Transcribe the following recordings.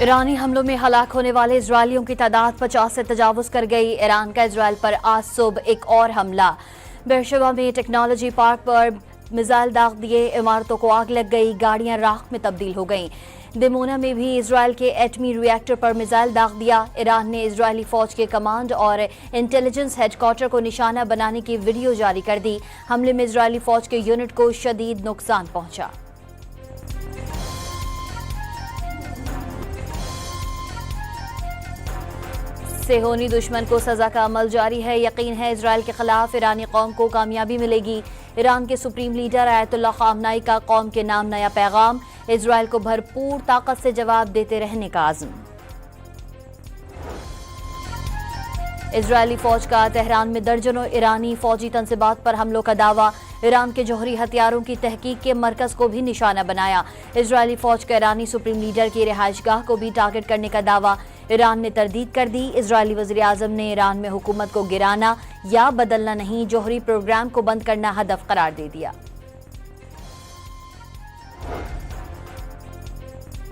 ईरानी हमलों में हलाक होने वाले इजरायलियों की तादाद 50 से तजावुज कर गई। ईरान का इजराइल पर आज सुबह एक और हमला। बेरशेबा में टेक्नोलॉजी पार्क पर मिसाइल दाग दिए, इमारतों को आग लग गई, गाड़ियां राख में तब्दील हो गईं। दिमोना में भी इजराइल के एटमी रिएक्टर पर मिसाइल दाग दिया। ईरान ने इजरायली फौज के कमांड और इंटेलिजेंस हेडक्वार्टर को निशाना बनाने की वीडियो जारी कर दी। हमले में इजरायली फौज के यूनिट को शदीद नुकसान पहुंचा। सेहोनी दुश्मन को सजा का अमल जारी है। यकीन है इजराइल के खिलाफ ईरानी कौम को कामयाबी मिलेगी। ईरान के सुप्रीम लीडर आयतुल्लाह खामनाई का कौम के नाम नया पैगाम, इजराइल को भरपूर ताकत से जवाब देते रहने का आज़म। इजरायली फौज का तेहरान में दर्जनों ईरानी फौजी तनसीबात पर हमलों का दावा। ईरान के जौहरी हथियारों की तहकीक के मरकज को भी निशाना बनाया। इजरायली फौज का ईरानी सुप्रीम लीडर की रिहाइशगाह को भी टारगेट करने का दावा। ईरान ने तरदीद कर दी। इजरायली वज़ीर आज़म ने ईरान में हुकूमत को गिराना या बदलना नहीं, जौहरी प्रोग्राम को बंद करना हदफ करार दे दिया।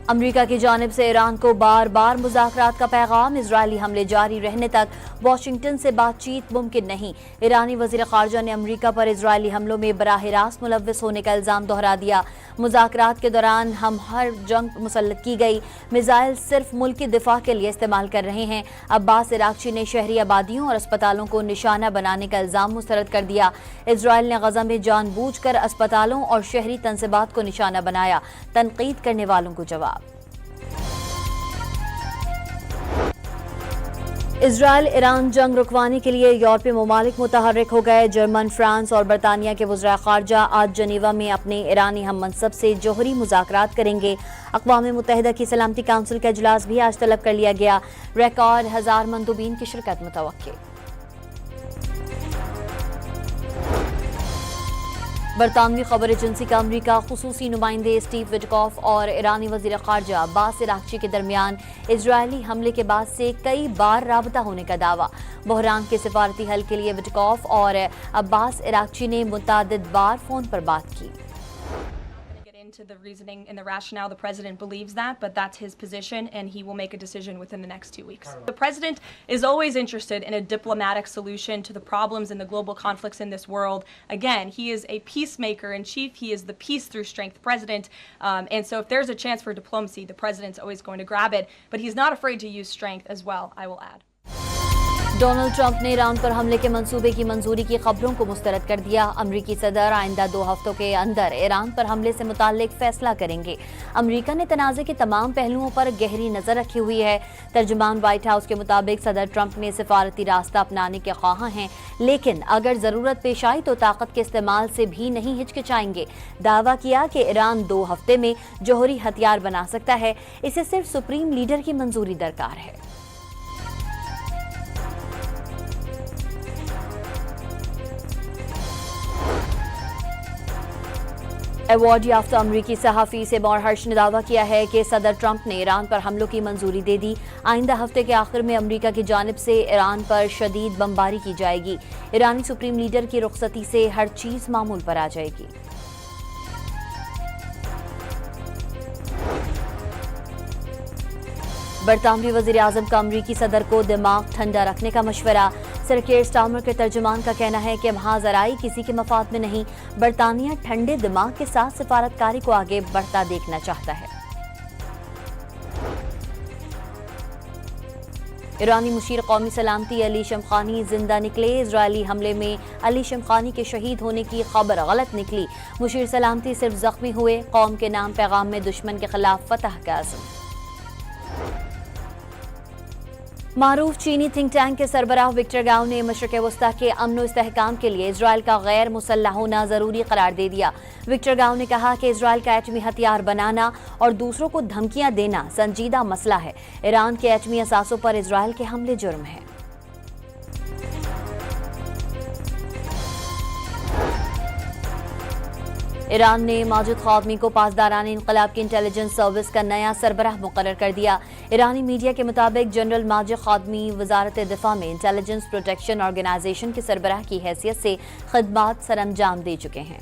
अमरीका की जानिब से ईरान को बार बार मुज़ाकरात का पैगाम। इजरायली हमले जारी रहने तक वाशिंगटन से बातचीत मुमकिन नहीं। ईरानी वज़ीर ख़ारजा ने अमरीका पर इजरायली हमलों में बराह रास्त मुलव्वस होने का इल्ज़ाम दोहरा दिया। मुज़ाकरात के दौरान हम हर जंग मुसल्लत की गई मिसाइल सिर्फ मुल्क की दिफा के लिए इस्तेमाल कर रहे हैं। अब्बास इराक़ची ने शहरी आबादियों और अस्पतालों को निशाना बनाने का इल्ज़ाम मुस्तरद कर दिया। इजराइल ने गज़ा में जानबूझकर अस्पतालों और शहरी तनसीबात को निशाना बनाया। तनकीद करने वालों को जवाब। इजराइल ईरान जंग रुकवाने के लिए यूरोपीय ममालिक मुतहर्रिक हो गए। जर्मन, फ्रांस और बरतानिया के वज़राए ख़ारजा आज जनीवा में अपने ईरानी हम मनसब से जौहरी मुज़ाकरात करेंगे। अक़वाम मुत्तहिदा की सलामती काउंसिल का इजलास भी आज तलब कर लिया गया। रिकॉर्ड 1000 मंदूबीन की शिरकत मुतवक्किल। बरतानवी खबर एजेंसी का अमरीका खुसूसी नुमाइंदे स्टीव विटकॉफ और ईरानी वज़ीर ख़ारजा अब्बास इराक़ची के दरमियान इजरायली हमले के बाद से कई बार राबता होने का दावा। बहरान के सिफारती हल के लिए विटकॉफ और अब्बास इराक़ची ने मुतअद्दिद बार फ़ोन पर बात की। Into the reasoning and the rationale, the president believes that, but that's his position and he will make a decision within the next 2 weeks. The president is always interested in a diplomatic solution to the problems and the global conflicts in this world. Again, he is a peacemaker in chief. He is the peace through strength president. And so if there's a chance for diplomacy, the president's always going to grab it, but he's not afraid to use strength as well, I will add. Donald Trump ने Iran पर हमले के मंसूबे की मंजूरी की खबरों को मुस्तरद कर दिया। अमरीकी सदर आइंदा 2 हफ्तों के अंदर ईरान पर हमले से मुताल्लिक फैसला करेंगे। अमरीका ने तनाज़े के तमाम पहलुओं पर गहरी नजर रखी हुई है। तर्जुमान व्हाइट हाउस के मुताबिक सदर ट्रंप ने सिफारती रास्ता अपनाने के ख्वाह हैं, लेकिन अगर जरूरत पेश आई तो ताकत के इस्तेमाल से भी नहीं हिचकिचाएंगे। दावा किया कि ईरान 2 हफ्ते में जौहरी हथियार बना सकता है, इसे सिर्फ सुप्रीम लीडर की मंजूरी दरकार है। अवार्ड याफ्ता अमरीकी सहाफ़ी सेमोर हर्श ने दावा किया है कि सदर ट्रंप ने ईरान पर हमलों की मंजूरी दे दी। आइंदा हफ्ते के आखिर में अमरीका की जानिब से ईरान पर शदीद बमबारी की जाएगी। ईरानी सुप्रीम लीडर की रुखसती से हर चीज़ मामूल पर आ जाएगी। बरतानवी वज़ीर आज़म का अमरीकी सदर को दिमाग ठंडा रखने का मशवरा। सर कीर स्टार्मर के तर्जुमान का कहना है कि महाजराई किसी के मफाद में नहीं, बरतानिया ठंडे दिमाग के साथ सिफारतकारी को आगे बढ़ता देखना चाहता है। ईरानी मुशीर कौमी सलामती अली शमखानी जिंदा निकले। इजरायली हमले में अली शमखानी के शहीद होने की खबर गलत निकली। मुशीर सलामती सिर्फ जख्मी हुए। कौम के नाम पैगाम में दुश्मन के खिलाफ फतह का अज़्म। मारूफ चीनी थिंक टैंक के सरबराह विक्टर गाव ने मशरक़ वस्ता के अमन व इस्तेहकाम के लिए इजराइल का गैर मुसल्लह होना ज़रूरी करार दे दिया। विक्टर गाव ने कहा कि इजराइल का एटमी हथियार बनाना और दूसरों को धमकियां देना संजीदा मसला है। ईरान के एटमी असासों पर इजराइल के हमले जुर्म हैं। ईरान ने माजिद ख़ातमी को पासदारान इनक़लाब की इंटेलिजेंस सर्विस का नया सरबराह मुक़र्रर कर दिया। ईरानी मीडिया के मुताबिक जनरल माजिद ख़ातमी वज़ारत दिफ़ा में इंटेलिजेंस प्रोटेक्शन ऑर्गेनाइजेशन के सरबराह की हैसियत से खिदमात सरअंजाम दे चुके हैं।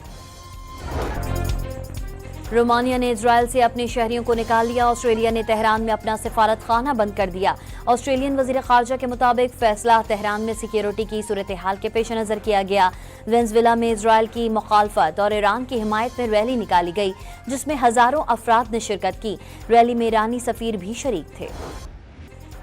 रोमानिया ने इजराइल से अपने शहरियों को निकाल लिया। ऑस्ट्रेलिया ने तेहरान में अपना सिफारत खाना बंद कर दिया। ऑस्ट्रेलियन वजीर खारजा के मुताबिक फैसला तेहरान में सिक्योरिटी की सूरत हाल के पेश नजर किया गया। वेनेजुएला में इजराइल की मुखालफत और ईरान की हिमायत में रैली निकाली गई, जिसमें हजारों अफराद ने शिरकत की। रैली में ईरानी सफीर भी शरीक थे।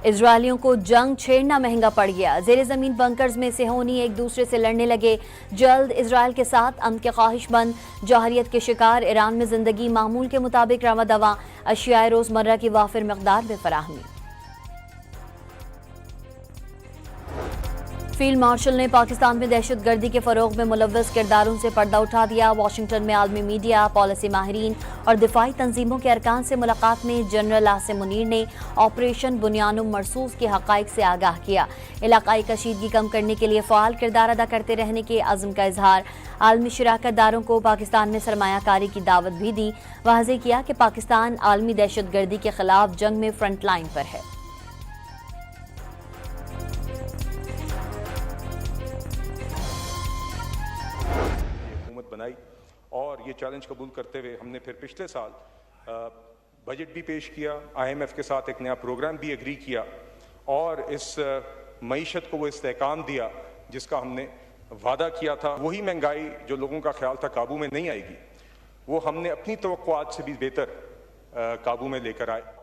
इजरायलियों को जंग छेड़ना महंगा पड़ गया। जेर जमीन बंकर्स में सेहोनी एक दूसरे से लड़ने लगे। जल्द इजरायल के साथ अमन के ख्वाहिशमंद, जौहरियत के शिकार। ईरान में जिंदगी मामूल के मुताबिक रवा दवा, अशियाए रोजमर्रा की वाफिर मकदार में फराहमी। फील्ड मार्शल ने पाकिस्तान में दहशतगर्दी के फरोग में मुलव्वस किरदारों से पर्दा उठा दिया। वाशिंगटन में आलमी मीडिया, पॉलिसी माहिरीन और दिफाई तंजीमों के अरकान से मुलाकात में जनरल आसिम मुनीर ने ऑपरेशन बुनियानुम मरसूस के हकाइक से आगाह किया। इलाकाई कशीदगी कम करने के लिए फ़ाल किरदार अदा करते रहने के अज़्म का इजहार। आलमी शराकतदारों को पाकिस्तान में सरमायाकारी की दावत भी दी। वाज़ेह किया कि पाकिस्तान आलमी दहशतगर्दी के खिलाफ जंग में फ्रंट लाइन पर है। बनाई और ये चैलेंज कबूल करते हुए हमने फिर पिछले साल बजट भी पेश किया, IMF के साथ एक नया प्रोग्राम भी एग्री किया और इस मईशत को वो इस्तेहकाम दिया जिसका हमने वादा किया था। वही महंगाई जो लोगों का ख्याल था काबू में नहीं आएगी, वो हमने अपनी तवक्कुआत से भी बेहतर काबू में लेकर आए।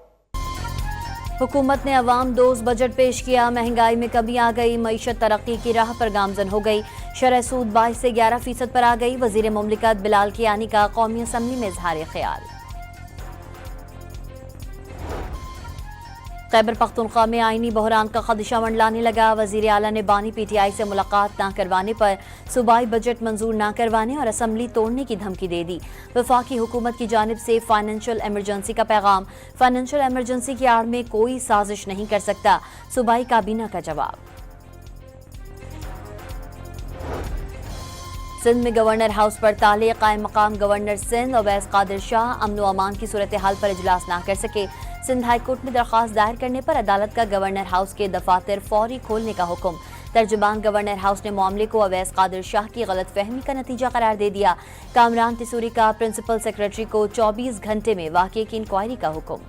हुकूमत ने अवाम दोस्त बजट पेश किया। महंगाई में कमी आ गई, मईशत तरक्की की राह पर गामजन हो गई। शरह सूद 22 से 11% पर आ गई। वजीर मुमलिकत बिलाल कियानी का कौमी असम्बली में इजहार ख्याल। खैबर पख्तूनख्वा में आईनी बहरान का खदशा मंडलाने लगा। वजीर आला ने बानी PTI से मुलाकात न करवाने पर सूबाई बजट मंजूर न करवाने और असम्बली तोड़ने की धमकी दे दी। वफाकी हुकूमत की जानिब से फाइनेंशियल एमरजेंसी का पैगाम। फाइनेंशियल एमरजेंसी की आड़ में कोई साजिश नहीं कर सकता, सूबाई काबीना का जवाब। सिंध में गवर्नर हाउस पर ताले। कायम मकाम गवर्नर सिंध अवैस कादिर शाह अमन व अमान की सूरत हाल पर इजलास न कर सके। सिंध हाई कोर्ट में दरख्वास्त दायर करने पर अदालत का गवर्नर हाउस के दफातर फौरी खोलने का हुक्म। तर्जुमान गवर्नर हाउस ने मामले को अवैस कादिर शाह की गलत फहमी का नतीजा करार दे दिया। कामरान तिसूरी का प्रिंसिपल सेक्रेटरी को 24 घंटे में वाक़े की इंक्वायरी का हुक्म।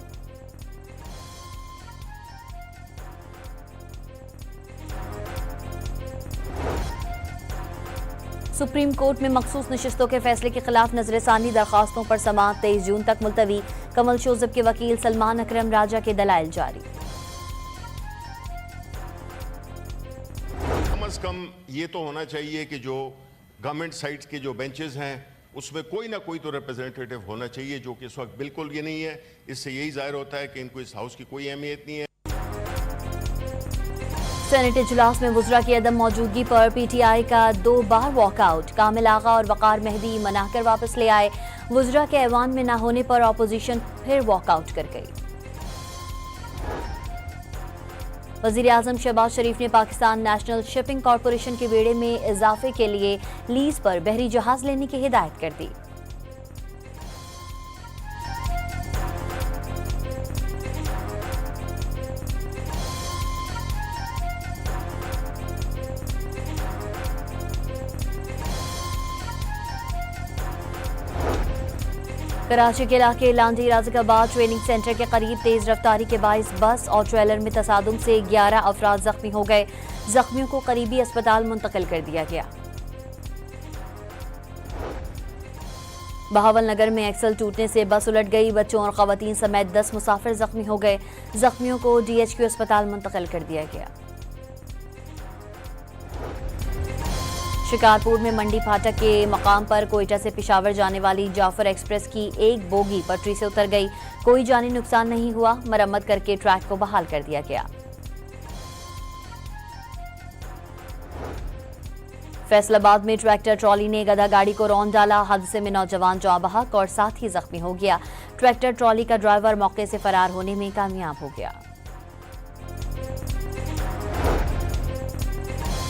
सुप्रीम कोर्ट में मखसूस नशिस्तों के फैसले के खिलाफ नजरसानी दरखास्तों पर समाअत 23 जून तक मुलतवी। कमल शोजब के वकील सलमान अकरम राजा के दलाइल जारी। कम से कम ये तो होना चाहिए कि जो गवर्नमेंट साइट्स के जो बेंचेस हैं उसमें कोई ना कोई तो रिप्रेजेंटेटिव होना चाहिए, जो कि इस वक्त बिल्कुल ये नहीं है। इससे यही जाहिर होता है कि इनको इस हाउस की कोई अहमियत नहीं है। सेनेट इजलास में वुज़रा की अदम मौजूदगी पर PTI का 2 बार वॉकआउट। कामिल आगा और वकार मेहदी मनाकर वापस ले आए। वुज़रा के ऐवान में न होने पर अपोजिशन फिर वॉकआउट कर गई। वज़ीर आज़म शहबाज शरीफ ने पाकिस्तान नेशनल शिपिंग कॉरपोरेशन के बेड़े में इजाफे के लिए लीज पर बहरी जहाज लेने की हिदायत कर दी। कराची के इलाके लांडी राज़िकाबाद ट्रेनिंग सेंटर के करीब तेज रफ्तारी के बाइस बस और ट्रेलर में तसादुम से 11 अफराद जख्मी हो गए। जख्मियों को करीबी अस्पताल मुंतकिल कर दिया गया। बहावल नगर में एक्सल टूटने से बस उलट गई। बच्चों और खवातीन समेत 10 मुसाफिर जख्मी हो गए। जख्मियों को DHQ अस्पताल मुंतकिल कर दिया गया। शिकारपुर में मंडी फाटक के मकाम पर कोयटा से पेशावर जाने वाली जाफर एक्सप्रेस की एक बोगी पटरी से उतर गई। कोई जानी नुकसान नहीं हुआ। मरम्मत करके ट्रैक को बहाल कर दिया गया। फैसलाबाद में ट्रैक्टर ट्रॉली ने गधा गाड़ी को रौंद डाला। हादसे में नौजवान जाँ बहक और साथ ही जख्मी हो गया। ट्रैक्टर ट्रॉली का ड्राइवर मौके से फरार होने में कामयाब हो गया।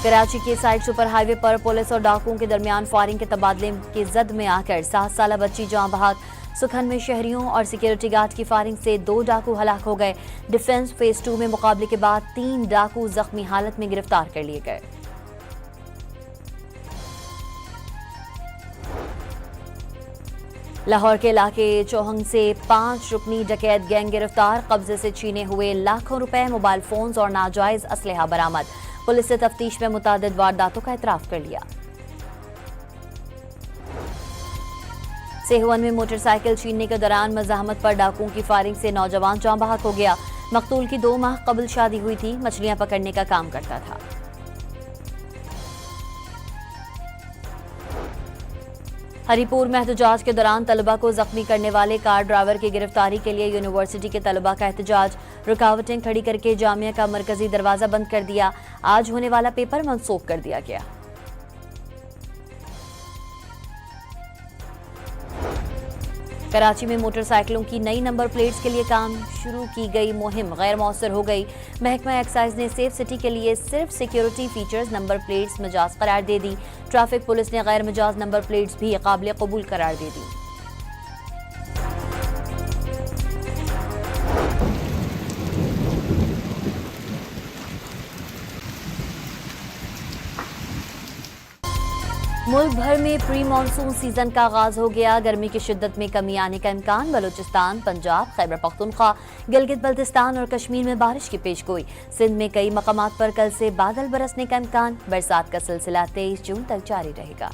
कराची के साइड सुपर हाईवे पर पुलिस और डाकुओं के दरमियान फायरिंग के तबादले की जद में आकर 7 साला बच्ची जाँ बहक। सुखन में शहरियों और सिक्योरिटी गार्ड की फायरिंग से 2 डाकू हलाक हो गए। डिफेंस फेज 2 में मुकाबले के बाद 3 डाकू जख्मी हालत में गिरफ्तार कर लिए गए। लाहौर के इलाके चौहंग से 5 रुकनी डकैत गैंग गिरफ्तार, कब्जे से छीने हुए लाखों रुपए, मोबाइल फोन्स और नाजायज असलहा बरामद। पुलिस ने तफ्तीश में मुतादिद वारदातों का इतराफ कर लिया। सेहवन में मोटरसाइकिल छीनने के दौरान मज़ाहमत पर डाकुओं की फायरिंग से नौजवान जाँ बहक हो गया। मकतूल की 2 माह कबल शादी हुई थी, मछलियां पकड़ने का काम करता था। हरिपुर में एहतजाज के दौरान तलबा को जख्मी करने वाले कार ड्राइवर की गिरफ्तारी के लिए यूनिवर्सिटी के तलबा का एहतजाज, रुकावटें खड़ी करके जामिया का मरकजी दरवाजा बंद कर दिया। आज होने वाला पेपर मनसूख कर दिया गया। कराची में मोटरसाइकिलों की नई नंबर प्लेट्स के लिए काम शुरू की गई मुहिम गैर मौसर हो गई। महकमा एक्साइज ने सेफ सिटी के लिए सिर्फ security features number plates Majaz करार दे दी। ट्रैफिक पुलिस ने गैर मजाज नंबर प्लेट्स भी काबिल कबूल करार दे दी। मुल्क भर में प्री मानसून सीजन का आगाज हो गया। गर्मी की शिद्दत में कमी आने का इम्कान। बलूचिस्तान, पंजाब, खैबर पख्तूनख्वा, गिलगित बल्तिस्तान और कश्मीर में बारिश की पेशगोई। सिंध में कई मकामात पर कल से बादल बरसने का इम्कान। बरसात का सिलसिला 23 जून तक जारी रहेगा।